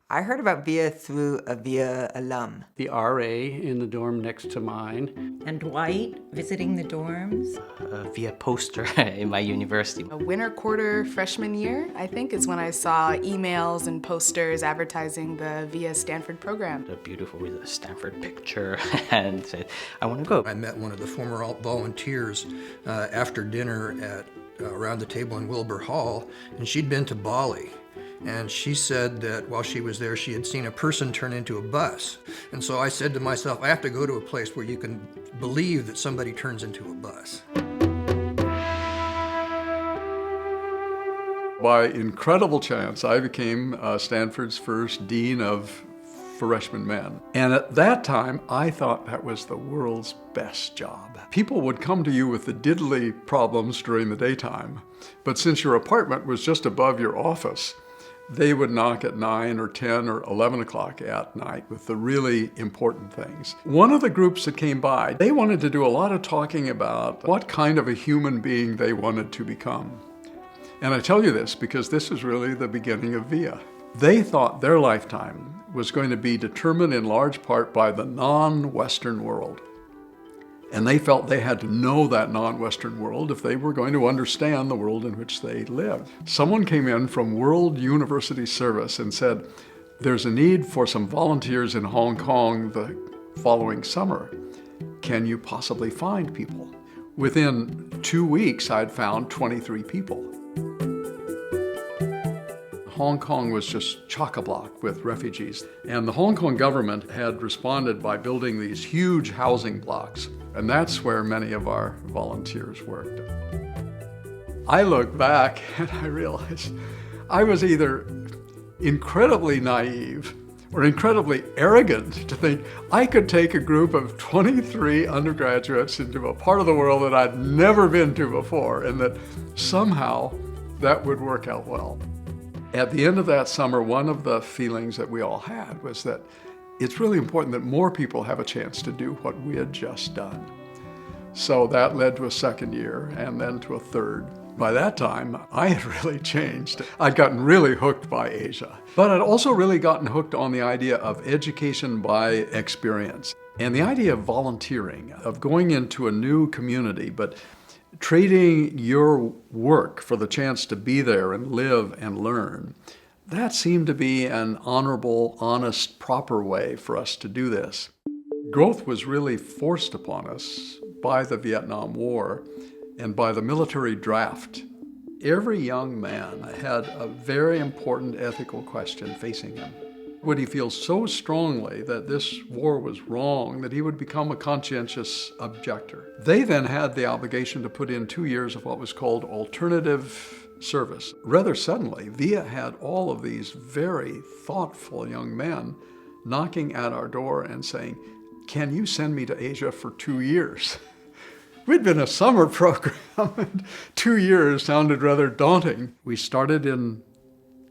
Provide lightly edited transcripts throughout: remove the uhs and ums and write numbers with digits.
I heard about VIA through a VIA alum. The RA in the dorm next to mine. And Dwight visiting the dorms. Via poster in my university. A winter quarter freshman year, I think, is when I saw emails and posters advertising the VIA Stanford program. A beautiful Stanford picture and said, I want to go. I met one of the former volunteers after dinner at around the table in Wilbur Hall, and she'd been to Bali. And she said that while she was there, she had seen a person turn into a bus. And so I said to myself, I have to go to a place where you can believe that somebody turns into a bus. By incredible chance, I became Stanford's first dean of freshman men. And at that time, I thought that was the world's best job. People would come to you with the diddly problems during the daytime, but since your apartment was just above your office, they would knock at 9 or 10 or 11 o'clock at night with the really important things. One of the groups that came by, they wanted to do a lot of talking about what kind of a human being they wanted to become. And I tell you this because this is really the beginning of VIA. They thought their lifetime was going to be determined in large part by the non-Western world. And they felt they had to know that non-Western world if they were going to understand the world in which they lived. Someone came in from World University Service and said, there's a need for some volunteers in Hong Kong the following summer. Can you possibly find people? Within 2 weeks, I'd found 23 people. Hong Kong was just chock-a-block with refugees. And the Hong Kong government had responded by building these huge housing blocks. And that's where many of our volunteers worked. I look back and I realize I was either incredibly naive or incredibly arrogant to think I could take a group of 23 undergraduates into a part of the world that I'd never been to before and that somehow that would work out well. At the end of that summer, one of the feelings that we all had was that it's really important that more people have a chance to do what we had just done. So that led to a second year and then to a third. By that time, I had really changed. I'd gotten really hooked by Asia, but I'd also really gotten hooked on the idea of education by experience and the idea of volunteering, of going into a new community, but trading your work for the chance to be there and live and learn. That seemed to be an honorable, honest, proper way for us to do this. Growth was really forced upon us by the Vietnam War and by the military draft. Every young man had a very important ethical question facing him. Would he feel so strongly that this war was wrong that he would become a conscientious objector? They then had the obligation to put in 2 years of what was called alternative service. Rather suddenly, VIA had all of these very thoughtful young men knocking at our door and saying, can you send me to Asia for 2 years? We'd been a summer program, and 2 years sounded rather daunting. We started in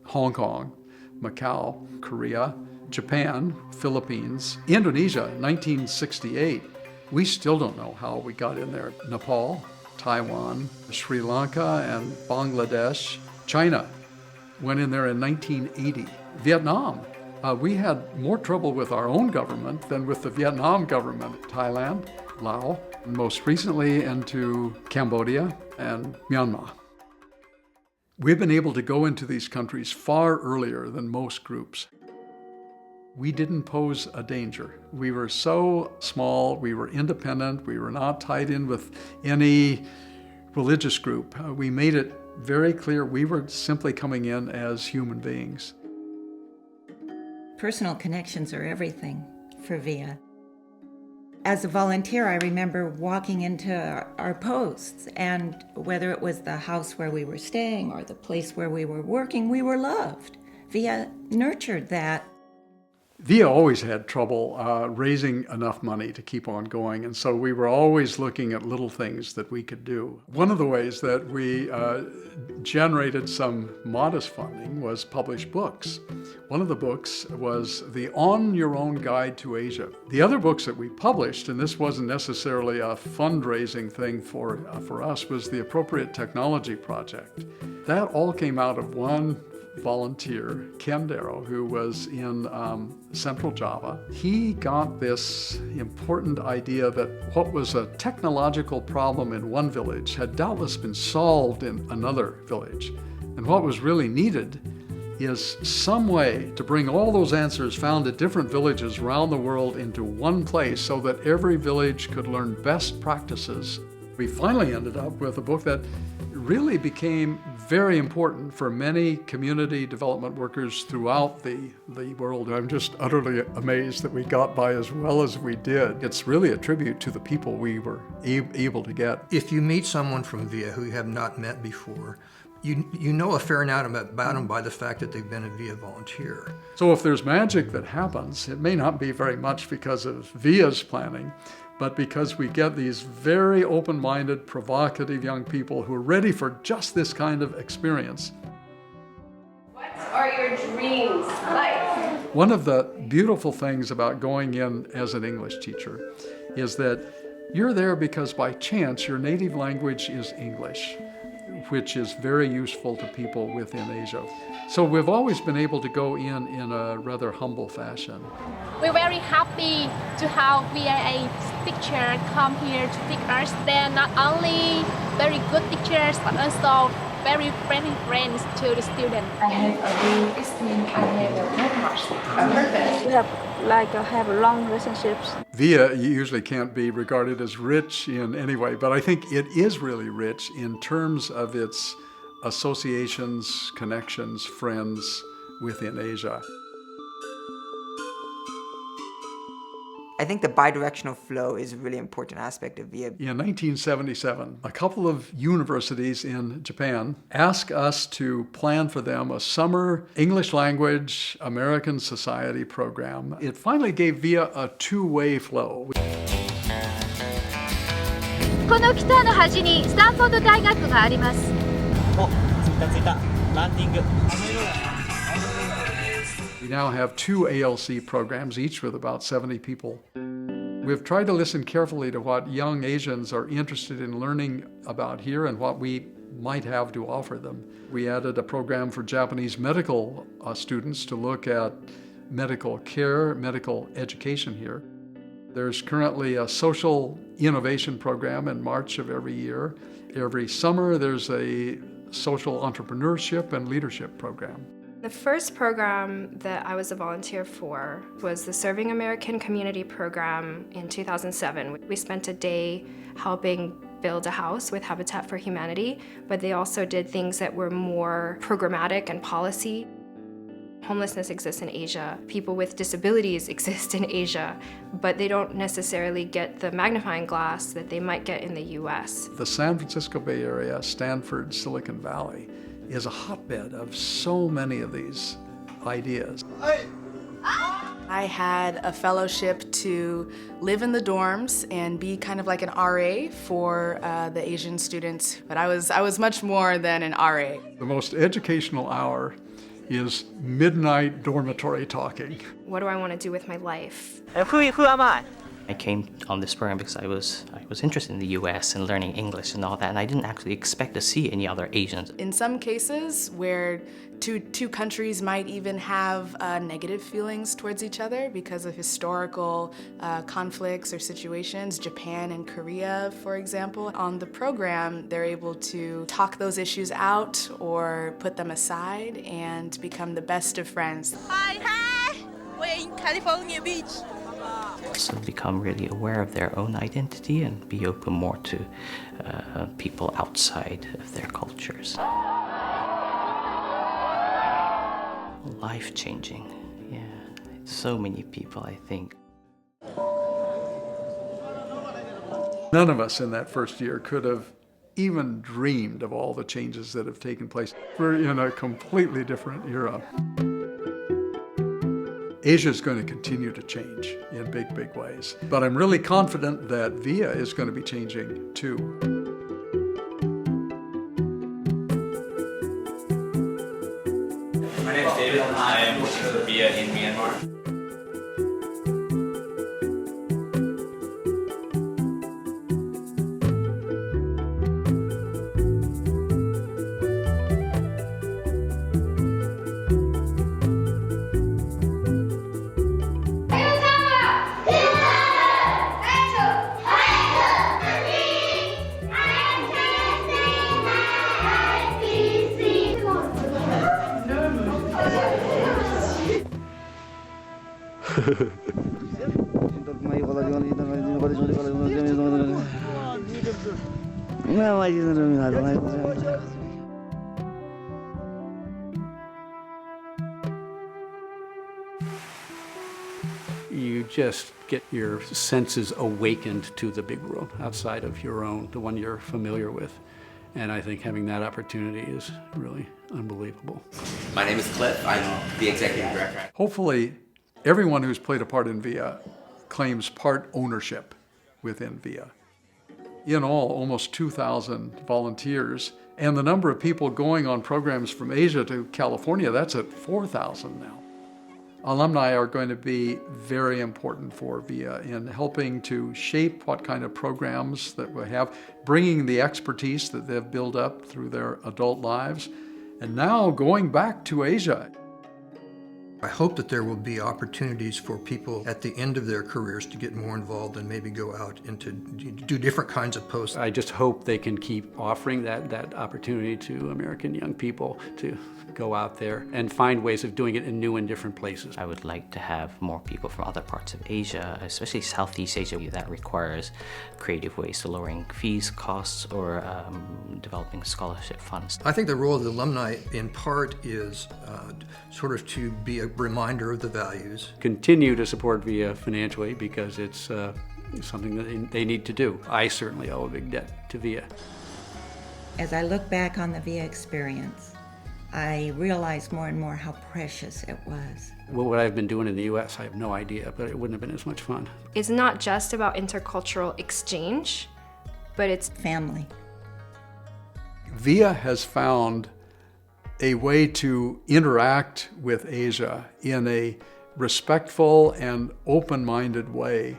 Hong Kong, Macau, Korea, Japan, Philippines, Indonesia, 1968. We still don't know how we got in there. Nepal, Taiwan, Sri Lanka, and Bangladesh. China went in there in 1980. Vietnam. We had more trouble with our own government than with the Vietnam government. Thailand, Laos, and most recently into Cambodia and Myanmar. We've been able to go into these countries far earlier than most groups. We didn't pose a danger. We were so small, we were independent, we were not tied in with any religious group. We made it very clear we were simply coming in as human beings. Personal connections are everything for VIA. As a volunteer, I remember walking into our posts, and whether it was the house where we were staying or the place where we were working, we were loved. VIA nurtured that. VIA always had trouble raising enough money to keep on going, and so we were always looking at little things that we could do. One of the ways that we generated some modest funding was publish books. One of the books was the On Your Own Guide to Asia. The other books that we published, and this wasn't necessarily a fundraising thing for us, was the Appropriate Technology Project. That all came out of one volunteer, Ken Darrow, who was in Central Java. He got this important idea that what was a technological problem in one village had doubtless been solved in another village. And what was really needed is some way to bring all those answers found at different villages around the world into one place so that every village could learn best practices. We finally ended up with a book that really became very important for many community development workers throughout the world. I'm just utterly amazed that we got by as well as we did. It's really a tribute to the people we were able to get. If you meet someone from VIA who you have not met before, you know a fair amount about them by the fact that they've been a VIA volunteer. So if there's magic that happens, it may not be very much because of VIA's planning, but because we get these very open-minded, provocative young people who are ready for just this kind of experience. What are your dreams like? One of the beautiful things about going in as an English teacher is that you're there because by chance your native language is English, which is very useful to people within Asia. So we've always been able to go in a rather humble fashion. We're very happy to have VIA teachers come here to teach us. They're not only very good teachers, but also very friendly friends to the students. I have a good experience. I have not much purpose. We have long relationships. VIA usually can't be regarded as rich in any way, but I think it is really rich in terms of its associations, connections, friends within Asia. I think the bidirectional flow is a really important aspect of VIA. In 1977, a couple of universities in Japan asked us to plan for them a summer English language American Society program. It finally gave VIA a two-way flow. この北の端にスタンフォード大学があります。着いた。ランディング。 We now have two ALC programs, each with about 70 people. We've tried to listen carefully to what young Asians are interested in learning about here and what we might have to offer them. We added a program for Japanese medical students to look at medical care, medical education here. There's currently a social innovation program in March of every year. Every summer there's a social entrepreneurship and leadership program. The first program that I was a volunteer for was the Serving American Community Program in 2007. We spent a day helping build a house with Habitat for Humanity, but they also did things that were more programmatic and policy. Homelessness exists in Asia. People with disabilities exist in Asia, but they don't necessarily get the magnifying glass that they might get in the US. The San Francisco Bay Area, Stanford, Silicon Valley is a hotbed of so many of these ideas. I had a fellowship to live in the dorms and be kind of like an RA for the Asian students, but I was much more than an RA. The most educational hour is midnight dormitory talking. What do I want to do with my life? Who am I? I came on this program because I was interested in the US and learning English and all that, and I didn't actually expect to see any other Asians. In some cases where two countries might even have negative feelings towards each other because of historical conflicts or situations, Japan and Korea, for example, on the program, they're able to talk those issues out or put them aside and become the best of friends. Hi, we're in California Beach. So become really aware of their own identity and be open more to people outside of their cultures. Life-changing, yeah. So many people, I think. None of us in that first year could have even dreamed of all the changes that have taken place. We're in a completely different era. Asia is going to continue to change in big, big ways. But I'm really confident that VIA is going to be changing too. My name is David. I am working for VIA in Myanmar. You just get your senses awakened to the big world outside of your own, the one you're familiar with. And I think having that opportunity is really unbelievable. My name is Cliff. I'm the executive director. Hopefully, everyone who's played a part in VIA claims part ownership within VIA. In all, almost 2,000 volunteers, and the number of people going on programs from Asia to California, that's at 4,000 now. Alumni are going to be very important for VIA in helping to shape what kind of programs that we have, bringing the expertise that they've built up through their adult lives, and now going back to Asia. I hope that there will be opportunities for people at the end of their careers to get more involved and maybe go out and to do different kinds of posts. I just hope they can keep offering that opportunity to American young people to go out there and find ways of doing it in new and different places. I would like to have more people from other parts of Asia, especially Southeast Asia. That requires creative ways to lowering fees, costs, or developing scholarship funds. I think the role of the alumni in part is sort of to be a reminder of the values. Continue to support VIA financially because it's something that they need to do. I certainly owe a big debt to VIA. As I look back on the VIA experience, I realize more and more how precious it was. Well, what I've been doing in the U.S., I have no idea, but it wouldn't have been as much fun. It's not just about intercultural exchange, but it's family. VIA has found a way to interact with Asia in a respectful and open-minded way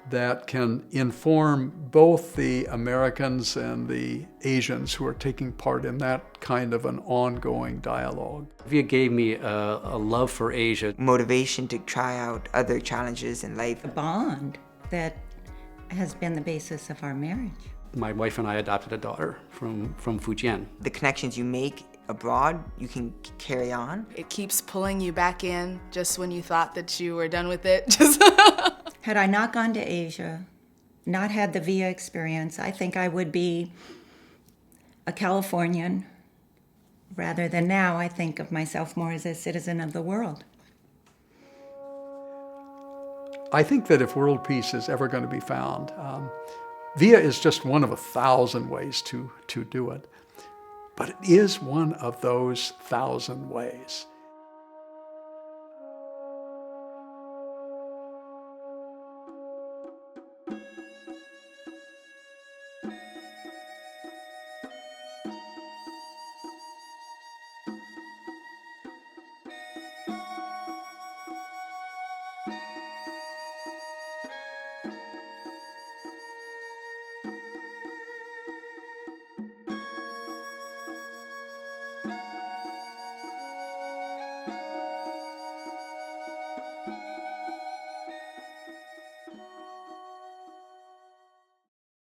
that can inform both the Americans and the Asians who are taking part in that kind of an ongoing dialogue. VIA gave me a love for Asia. Motivation to try out other challenges in life. A bond that has been the basis of our marriage. My wife and I adopted a daughter from Fujian. The connections you make abroad, you can carry on. It keeps pulling you back in just when you thought that you were done with it. Had I not gone to Asia, not had the VIA experience, I think I would be a Californian. Rather than now, I think of myself more as a citizen of the world. I think that if world peace is ever going to be found, VIA is just one of 1,000 ways to do it. But it is one of those 1,000 ways.